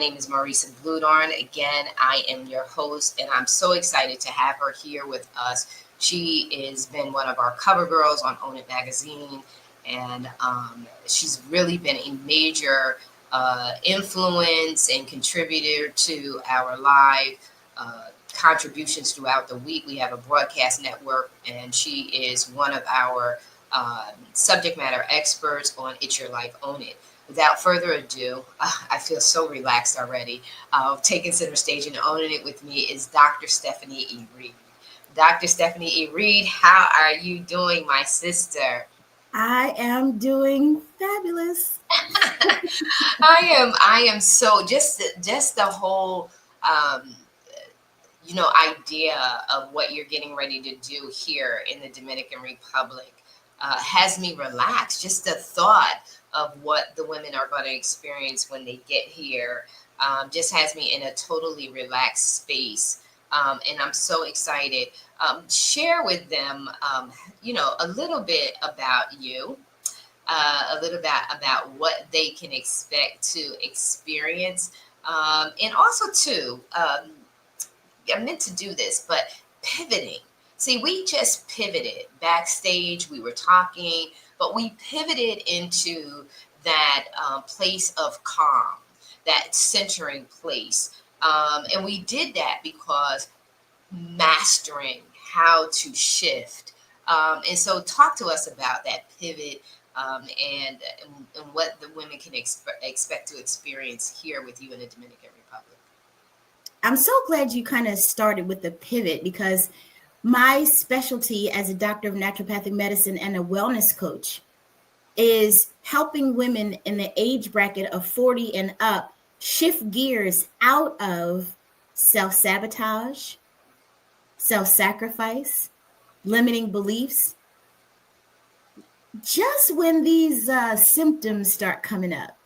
name is Marisa Bludorn. Again, I am your host, and I'm so excited to have her here with us. She has been one of our cover girls on Own It magazine, and she's really been a major influence and contributor to our live contributions throughout the week. We have a broadcast network, and she is one of our subject matter experts on It's Your Life, Own It. Without further ado, I feel so relaxed already. Taking center stage and owning it with me is Dr. Stephanie E. Reid. Dr. Stephanie E. Reid, how are you doing, my sister? I am doing fabulous. I am so just the whole idea of what you're getting ready to do here in the Dominican Republic has me relaxed. Just the thought of what the women are going to experience when they get here just has me in a totally relaxed space. And I'm so excited. Share with them, a little bit about you, a little bit about what they can expect to experience. And also, too, I meant to do this, but pivoting. See, we just pivoted backstage. We were talking, but we pivoted into that place of calm, that centering place. And we did that because mastering how to shift. And so talk to us about that pivot and what the women can expect to experience here with you in the Dominican Republic. I'm so glad you kind of started with the pivot, because my specialty as a doctor of naturopathic medicine and a wellness coach is helping women in the age bracket of 40 and up shift gears out of self-sabotage, self-sacrifice, limiting beliefs. Just when these symptoms start coming up,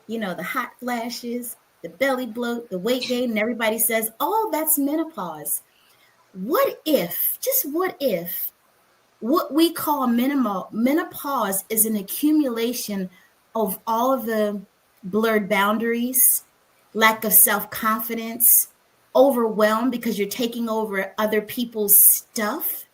the hot flashes, the belly bloat, the weight gain, and everybody says, oh, that's menopause. What if what we call menopause is an accumulation of all of the blurred boundaries, lack of self-confidence, overwhelmed because you're taking over other people's stuff.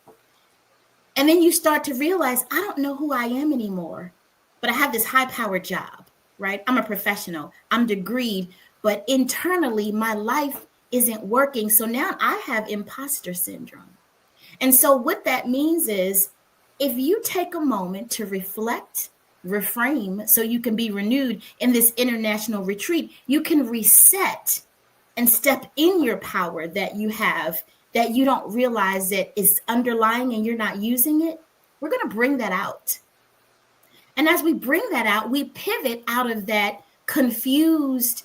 And then you start to realize, I don't know who I am anymore, but I have this high-powered job, right? I'm a professional, I'm degreed, but internally my life isn't working. So now I have imposter syndrome. And so what that means is, if you take a moment to reflect, reframe, so you can be renewed in this international retreat, you can reset and step in your power that you have, that you don't realize that is underlying and you're not using it. We're going to bring that out. And as we bring that out, we pivot out of that confused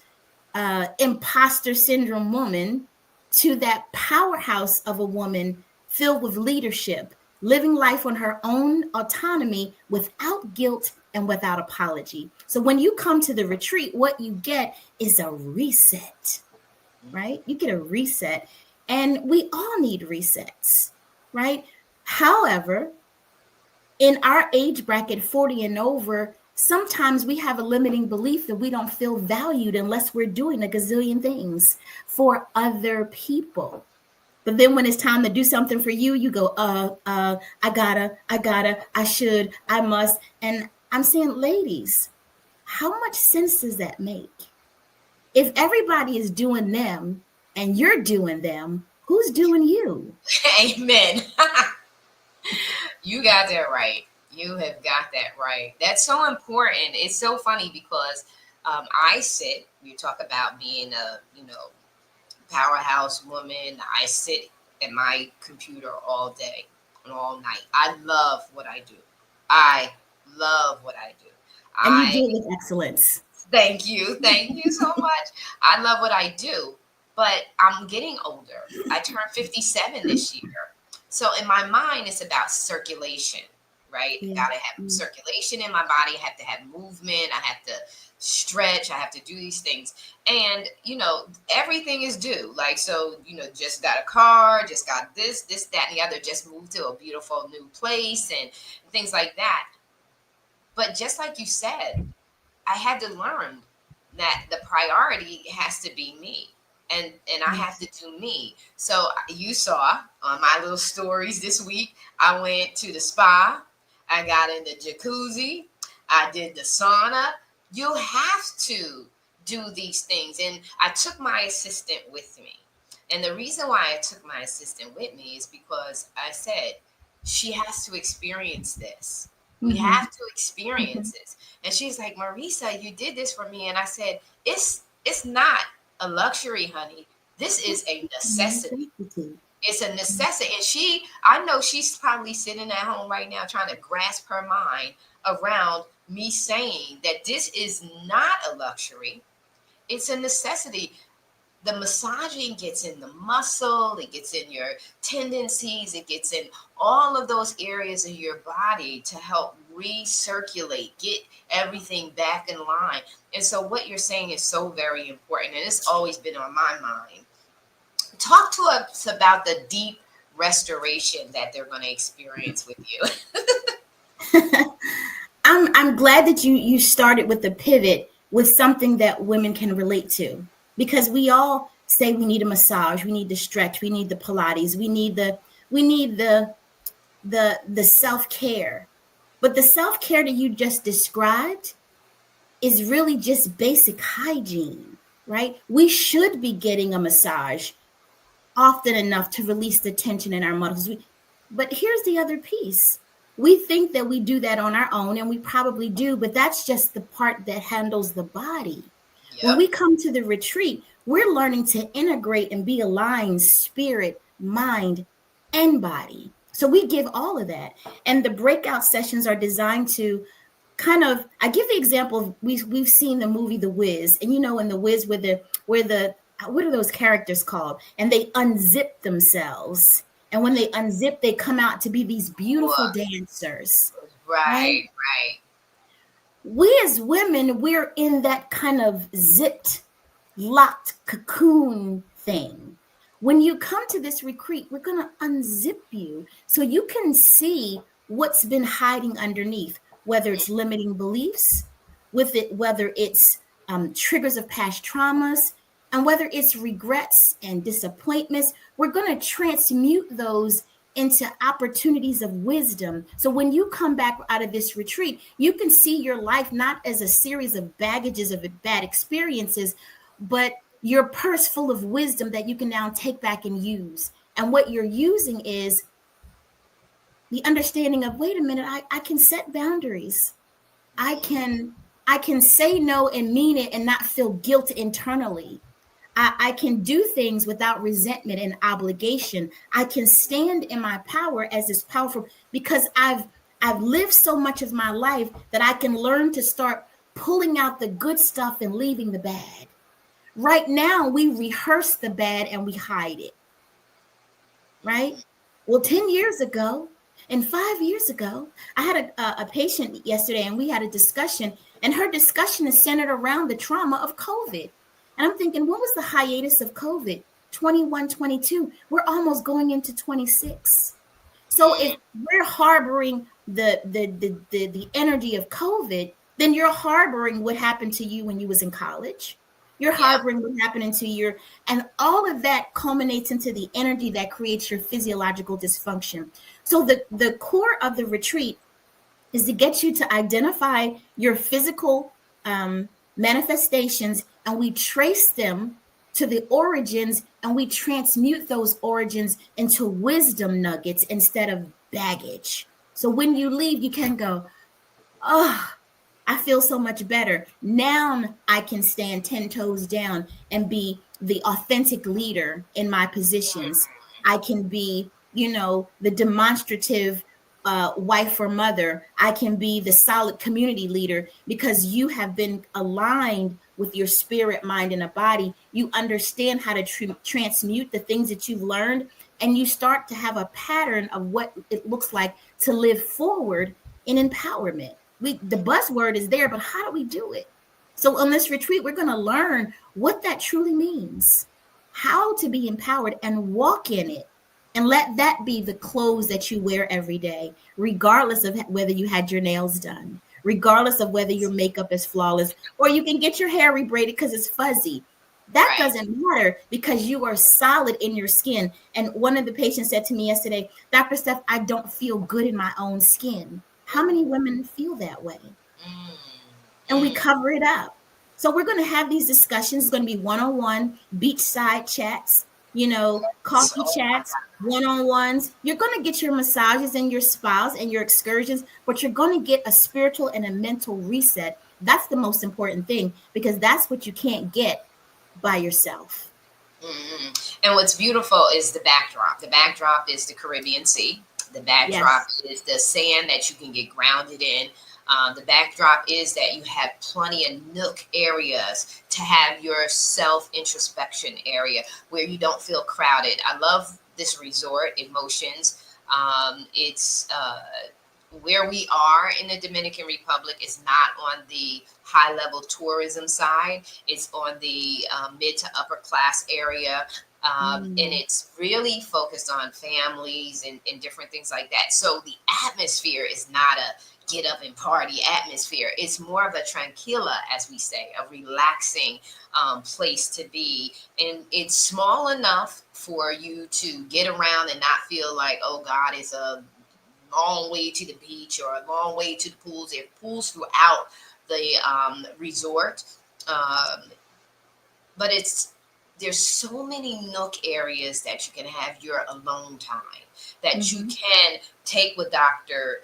imposter syndrome woman to that powerhouse of a woman filled with leadership, living life on her own autonomy without guilt and without apology. So when you come to the retreat, what you get is a reset, right? You get a reset, and we all need resets, right? However, in our age bracket, 40 and over, sometimes we have a limiting belief that we don't feel valued unless we're doing a gazillion things for other people. But then when it's time to do something for you, you go, I gotta, I should, I must. And I'm saying, ladies, how much sense does that make? If everybody is doing them and you're doing them, who's doing you? Amen. You got that right. You have got that right. That's so important. It's so funny because you talk about being a, powerhouse woman. I sit at my computer all day and all night. I love what I do. I love what I do. And you do it with excellence. Thank you. Thank you so much. I love what I do, but I'm getting older. I turned 57 this year. So in my mind, it's about circulation, right? Yeah. Got to have circulation in my body. I have to have movement. I have to stretch. I have to do these things. And, everything is due. Like, so, just got a car, just got this, that, and the other, just moved to a beautiful new place and things like that. But just like you said, I had to learn that the priority has to be me. And I have to do me. So you saw on my little stories this week, I went to the spa, I got in the jacuzzi, I did the sauna. You have to do these things. And I took my assistant with me. And the reason why I took my assistant with me is because I said, she has to experience this. We have to experience this. And she's like, Marisa, you did this for me. And I said, it's not a luxury, honey. This is a necessity. It's a necessity. And I know she's probably sitting at home right now trying to grasp her mind around me saying that this is not a luxury. It's a necessity. The massaging gets in the muscle, it gets in your tendencies, it gets in all of those areas of your body to help recirculate, get everything back in line. And so what you're saying is so very important, and it's always been on my mind. Talk to us about the deep restoration that they're going to experience with you. I'm glad that you started with the pivot with something that women can relate to. Because we all say we need a massage, we need the stretch, we need the Pilates, we need the self-care. But the self-care that you just described is really just basic hygiene, right? We should be getting a massage often enough to release the tension in our muscles. But here's the other piece. We think that we do that on our own, and we probably do, but that's just the part that handles the body. Yep. When we come to the retreat, we're learning to integrate and be aligned spirit, mind, and body. So we give all of that. And the breakout sessions are designed to I give the example of we've seen the movie The Wiz, and in The Wiz where what are those characters called? And they unzip themselves. And when they unzip, they come out to be these beautiful dancers. Right. We as women, we're in that kind of zipped, locked cocoon thing. When you come to this retreat, we're going to unzip you so you can see what's been hiding underneath, whether it's limiting beliefs, whether it's triggers of past traumas, and whether it's regrets and disappointments. We're going to transmute those into opportunities of wisdom. So when you come back out of this retreat, you can see your life not as a series of baggages of bad experiences, but your purse full of wisdom that you can now take back and use. And what you're using is the understanding of, wait a minute, I can set boundaries. I can say no and mean it and not feel guilt internally. I can do things without resentment and obligation. I can stand in my power as this powerful, because I've lived so much of my life that I can learn to start pulling out the good stuff and leaving the bad. Right now, we rehearse the bad and we hide it, right? Well, 10 years ago and 5 years ago, I had a patient yesterday, and we had a discussion, and her discussion is centered around the trauma of COVID. And I'm thinking, what was the hiatus of COVID? 21, 22. We're almost going into 26. So if we're harboring the energy of COVID, then you're harboring what happened to you when you was in college. You're harboring what happened to your, and all of that culminates into the energy that creates your physiological dysfunction. So the core of the retreat is to get you to identify your physical manifestations, and we trace them to the origins, and we transmute those origins into wisdom nuggets instead of baggage. So when you leave, you can go, oh, I feel so much better. Now I can stand 10 toes down and be the authentic leader in my positions. I can be, the demonstrative wife or mother. I can be the solid community leader, because you have been aligned with your spirit, mind, and a body. You understand how to transmute the things that you've learned, and you start to have a pattern of what it looks like to live forward in empowerment. The buzzword is there, but how do we do it? So on this retreat, we're going to learn what that truly means, how to be empowered and walk in it. And let that be the clothes that you wear every day, regardless of whether you had your nails done, regardless of whether your makeup is flawless, or you can get your hair rebraided because it's fuzzy. That doesn't matter because you are solid in your skin. And one of the patients said to me yesterday, Dr. Steph, I don't feel good in my own skin. How many women feel that way? And we cover it up. So we're going to have these discussions. It's going to be one-on-one, beachside chats, coffee chats, one-on-ones. You're going to get your massages and your spas and your excursions, but you're going to get a spiritual and a mental reset. That's the most important thing, because that's what you can't get by yourself. And what's beautiful is the backdrop. The backdrop is the Caribbean Sea. The backdrop is the sand that you can get grounded in. The backdrop is that you have plenty of nook areas to have your self-introspection area where you don't feel crowded. I love this resort, Emotions. It's where we are in the Dominican Republic is not on the high-level tourism side. It's on the mid to upper class area. And it's really focused on families and different things like that. So the atmosphere is not a get up and party atmosphere. It's more of a tranquila, as we say, a relaxing place to be. And it's small enough for you to get around and not feel like, oh God, it's a long way to the beach or a long way to the pools. There are pools throughout the resort. But there's so many nook areas that you can have your alone time, that you can take with Dr.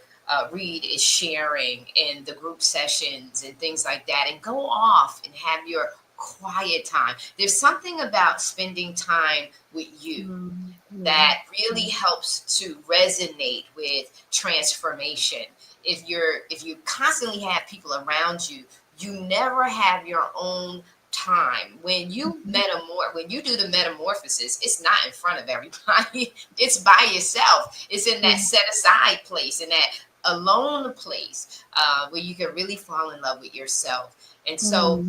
Reid is sharing in the group sessions and things like that, and go off and have your quiet time. There's something about spending time with you that really helps to resonate with transformation. If you constantly have people around you, you never have your own time. When you do the metamorphosis, it's not in front of everybody. It's by yourself. It's in that set aside place, in that alone place where you can really fall in love with yourself. And so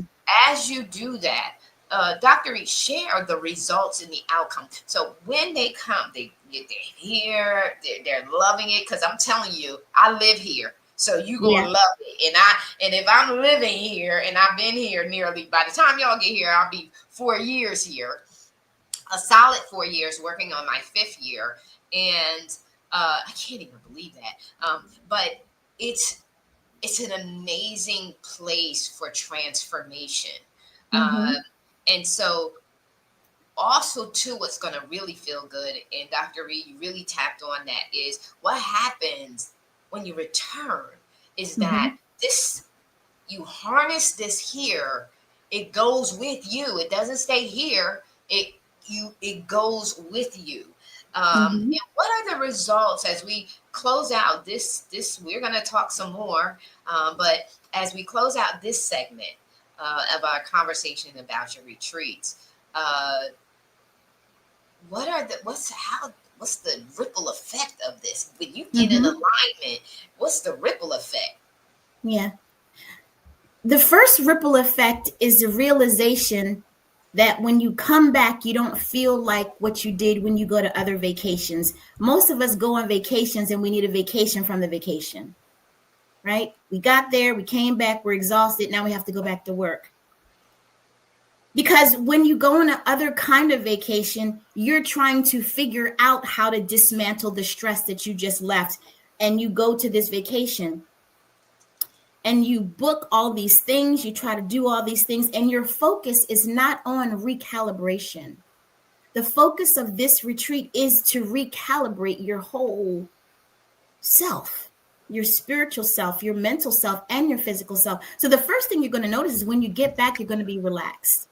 as you do that, Dr. Reid, share the results and the outcome. So when they come, they're here, they're loving it, because I'm telling you, I live here. So you gonna love it. And if I'm living here and I've been here nearly, by the time y'all get here, I'll be 4 years here, a solid 4 years, working on my 5th year. And I can't even believe that. But it's an amazing place for transformation. And so also too, what's going to really feel good, and Dr. Reid, you really tapped on that, is what happens when you return is that you harness this here, it goes with you. It doesn't stay here. It goes with you. And what are the results as we close out this we're going to talk some more, but as we close out this segment of our conversation about your retreats, what's the ripple effect of this? When you get in alignment, what's the ripple effect? Yeah. The first ripple effect is the realization that when you come back, you don't feel like what you did when you go to other vacations. Most of us go on vacations and we need a vacation from the vacation, right? We got there, we came back, we're exhausted. Now we have to go back to work. Because when you go on a other kind of vacation, you're trying to figure out how to dismantle the stress that you just left. And you go to this vacation and you book all these things, you try to do all these things, and your focus is not on recalibration. The focus of this retreat is to recalibrate your whole self, your spiritual self, your mental self, and your physical self. So the first thing you're going to notice is when you get back, you're going to be relaxed.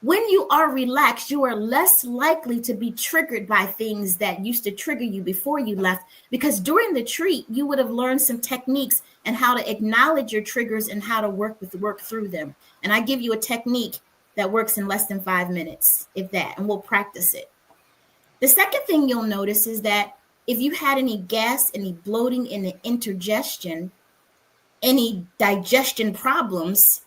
When you are relaxed, you are less likely to be triggered by things that used to trigger you before you left, because during the retreat, you would have learned some techniques and how to acknowledge your triggers and how to work through them. And I give you a technique that works in less than 5 minutes, if that, and we'll practice it. The second thing you'll notice is that if you had any gas, any bloating, any indigestion, any digestion problems,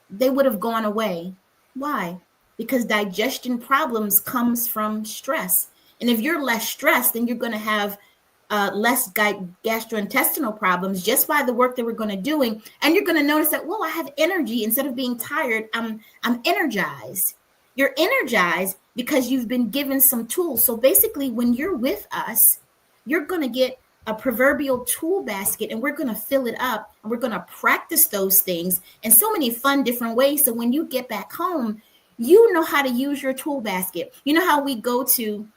they would have gone away. Why? Because digestion problems comes from stress. And if you're less stressed, then you're going to have less gastrointestinal problems just by the work that we're going to doing. And you're going to notice that, well, I have energy. Instead of being tired, I'm energized. You're energized because you've been given some tools. So basically, when you're with us, you're going to get a proverbial tool basket, and we're going to fill it up, and we're going to practice those things in so many fun different ways. So when you get back home, you know how to use your tool basket. You know how we go to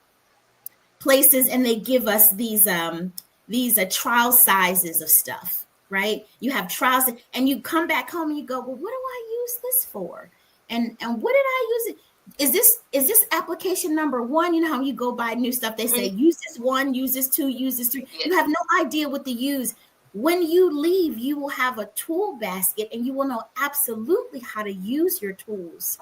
places and they give us these trial sizes of stuff, right? You have trials, and you come back home and you go, well, what do I use this for? And what did I use it? Is this application number 1? You know how you go buy new stuff, they say use this 1, use this 2, use this 3. You have no idea what to use. When you leave, you will have a tool basket, and you will know absolutely how to use your tools.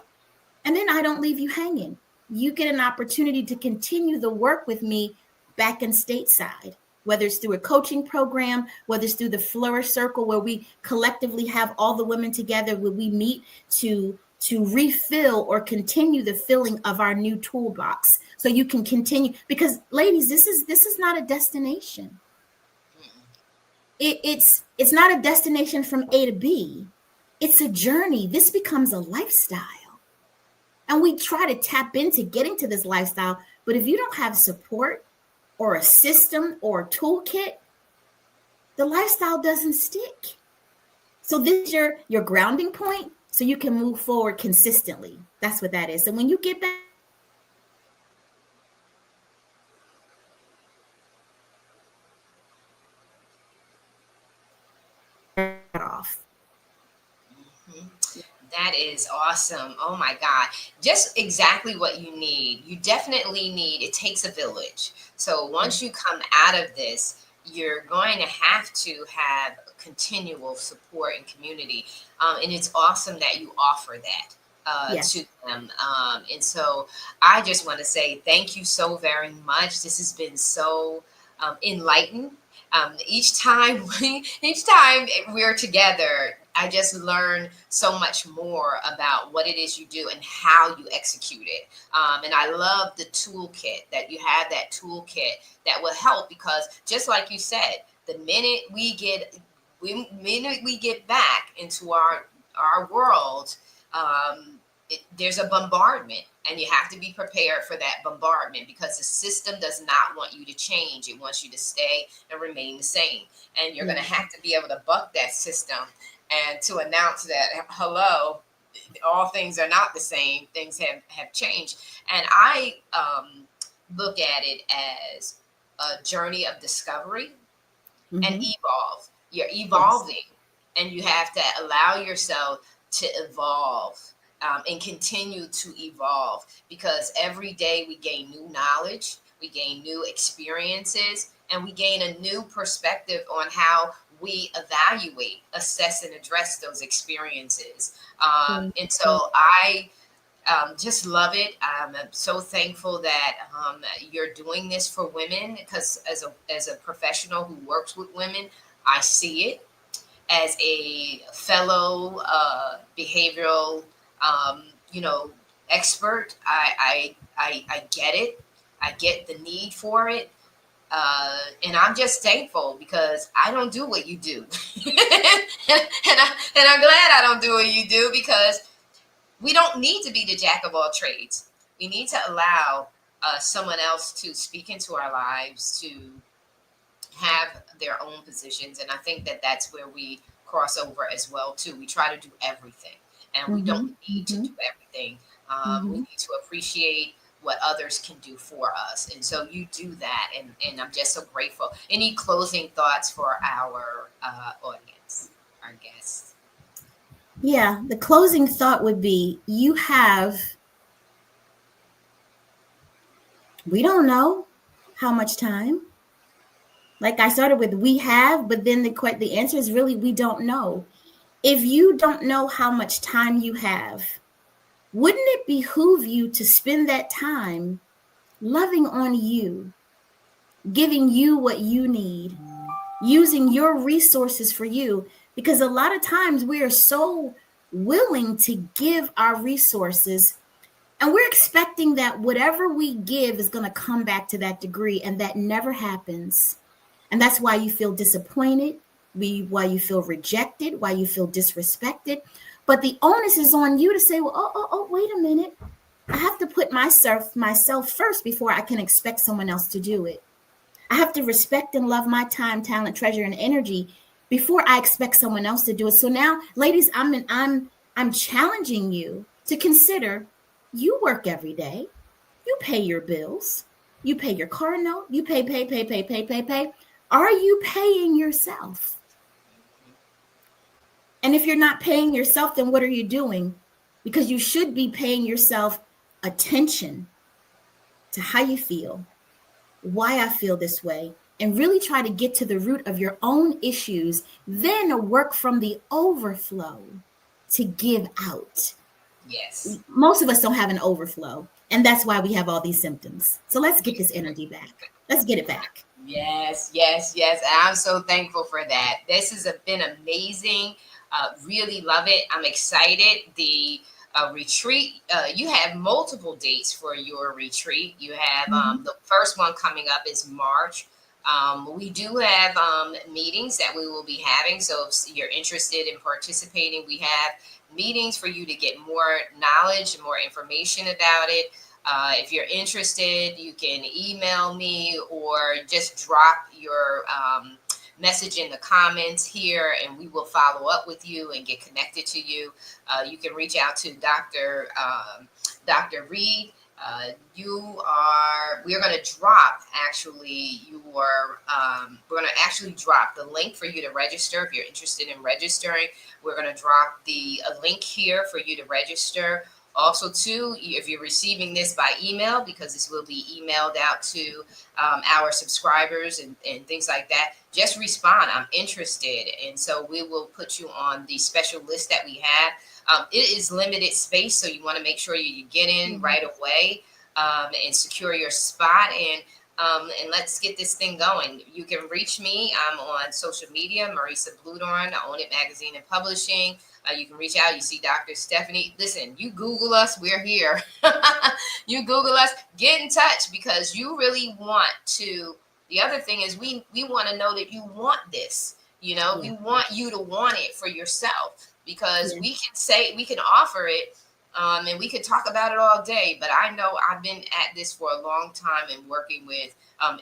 And then I don't leave you hanging. You get an opportunity to continue the work with me back in stateside, whether it's through a coaching program, whether it's through the Flourish Circle, where we collectively have all the women together, where we meet to refill or continue the filling of our new toolbox. So you can continue, because ladies, this is not a destination. It's not a destination from A to B. It's a journey. This becomes a lifestyle. And we try to tap into getting to this lifestyle. But if you don't have support or a system or a toolkit, the lifestyle doesn't stick. So this is your grounding point, so you can move forward consistently. That's what that is. And when you get back off. That is awesome. Oh my God. Just exactly what you need. You definitely need, it takes a village. So once you come out of this, you're going to have continual support and community. And it's awesome that you offer that Yes. to them. And so I just want to say thank you so very much. This has been so enlightening. Each time we're together, I just learn so much more about what it is you do and how you execute it. And I love the toolkit that you have, that toolkit that will help, because just like you said, the minute we get back into our world, there's a bombardment, and you have to be prepared for that bombardment, because the system does not want you to change. It wants you to stay and remain the same. And you're going to have to be able to buck that system and to announce that, hello, all things are not the same. Things have changed. And I look at it as a journey of discovery and evolve. You're evolving, and you have to allow yourself to evolve. And continue to evolve, because every day we gain new knowledge, we gain new experiences, and we gain a new perspective on how we evaluate, assess, and address those experiences. And so I just love it. I'm so thankful that you're doing this for women, because as a professional who works with women, I see it. As a fellow behavioral expert, I get it. I get the need for it. And I'm just thankful, because I don't do what you do. and I'm glad I don't do what you do, because we don't need to be the jack of all trades. We need to allow someone else to speak into our lives, to have their own positions. And I think that that's where we cross over as well too. We try to do everything, and we don't need to do everything. We need to appreciate what others can do for us. And so you do that. And I'm just so grateful. Any closing thoughts for our audience, our guests? Yeah, the closing thought would be, we don't know how much time. Like I started with, we have, but then the answer is really, we don't know. If you don't know how much time you have, wouldn't it behoove you to spend that time loving on you, giving you what you need, using your resources for you? Because a lot of times we are so willing to give our resources, and we're expecting that whatever we give is going to come back to that degree, and that never happens. And that's why you feel disappointed, why you feel rejected, why you feel disrespected. But the onus is on you to say, well, wait a minute. I have to put myself first before I can expect someone else to do it. I have to respect and love my time, talent, treasure, and energy before I expect someone else to do it. So now, ladies, I'm challenging you to consider you work every day. You pay your bills. You pay your car note. You pay. Are you paying yourself? And if you're not paying yourself, then what are you doing? Because you should be paying yourself attention to how you feel, why I feel this way, and really try to get to the root of your own issues, then work from the overflow to give out. Yes. Most of us don't have an overflow, and that's why we have all these symptoms. So let's get this energy back. Let's get it back. Yes. I'm so thankful for that. This has been amazing. Really love it. I'm excited. The retreat, you have multiple dates for your retreat. You have the first one coming up is March. We do have meetings that we will be having. So if you're interested in participating, we have meetings for you to get more knowledge, more information about it. If you're interested, you can email me or just drop your message in the comments here, and we will follow up with you and get connected to you. You can reach out to Dr. Reid. We're going to drop drop the link for you to register. If you're interested in registering, we're going to drop a link here for you to register. Also, too, if you're receiving this by email, because this will be emailed out to our subscribers and things like that, just respond. I'm interested. And so we will put you on the special list that we have. It is limited space, so you want to make sure you get in right away and secure your spot. And let's get this thing going. You can reach me. I'm on social media, Marisa Bludorn. I own it Magazine and Publishing. You can reach out. You see Dr. Stephanie. Listen, you Google us. We're here. You Google us. Get in touch, because you really want to. The other thing is we want to know that you want this. We want you to want it for yourself, because we can offer it. And we could talk about it all day, but I know I've been at this for a long time and working with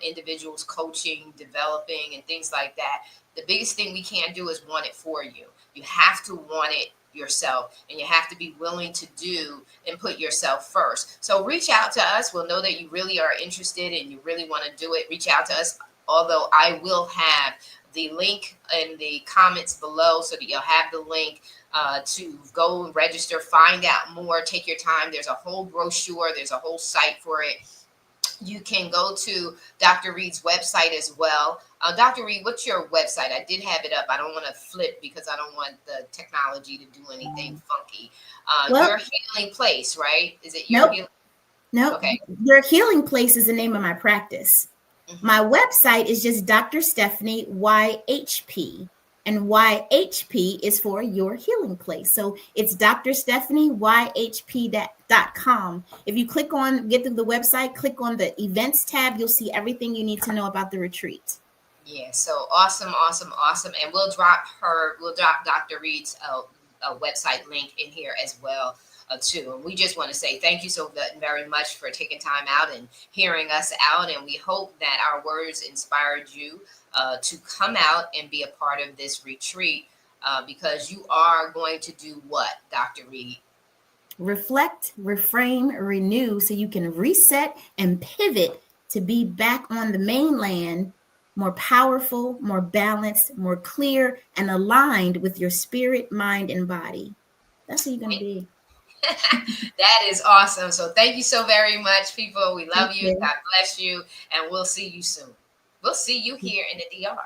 individuals, coaching, developing, and things like that. The biggest thing we can't do is want it for you. You have to want it yourself, and you have to be willing to do and put yourself first. So reach out to us. We'll know that you really are interested and you really want to do it. Reach out to us. Although I will have the link in the comments below, so that you'll have the link to go and register, find out more, take your time. There's a whole brochure. There's a whole site for it. You can go to Dr. Reid's website as well. Dr. Reid, what's your website? I did have it up. I don't want to flip because I don't want the technology to do anything funky. Your Healing Place, right? Is it your Healing? Nope. Okay. Your Healing Place is the name of my practice. My website is just Dr. Stephanie YHP. And YHP is for Your Healing Place. So it's drstephanieyhp.com. If you get to the website, click on the events tab, you'll see everything you need to know about the retreat. Yeah, so awesome. And we'll drop Dr. Reid's website link in here as well, too. And we just want to say thank you so very much for taking time out and hearing us out. And we hope that our words inspired you to come out and be a part of this retreat, because you are going to do what, Dr. Reid? Reflect, reframe, renew, so you can reset and pivot to be back on the mainland, more powerful, more balanced, more clear, and aligned with your spirit, mind, and body. That's who you're going to be. That is awesome. So thank you so very much, people. We love you. God bless you. And we'll see you soon. We'll see you here in the DR.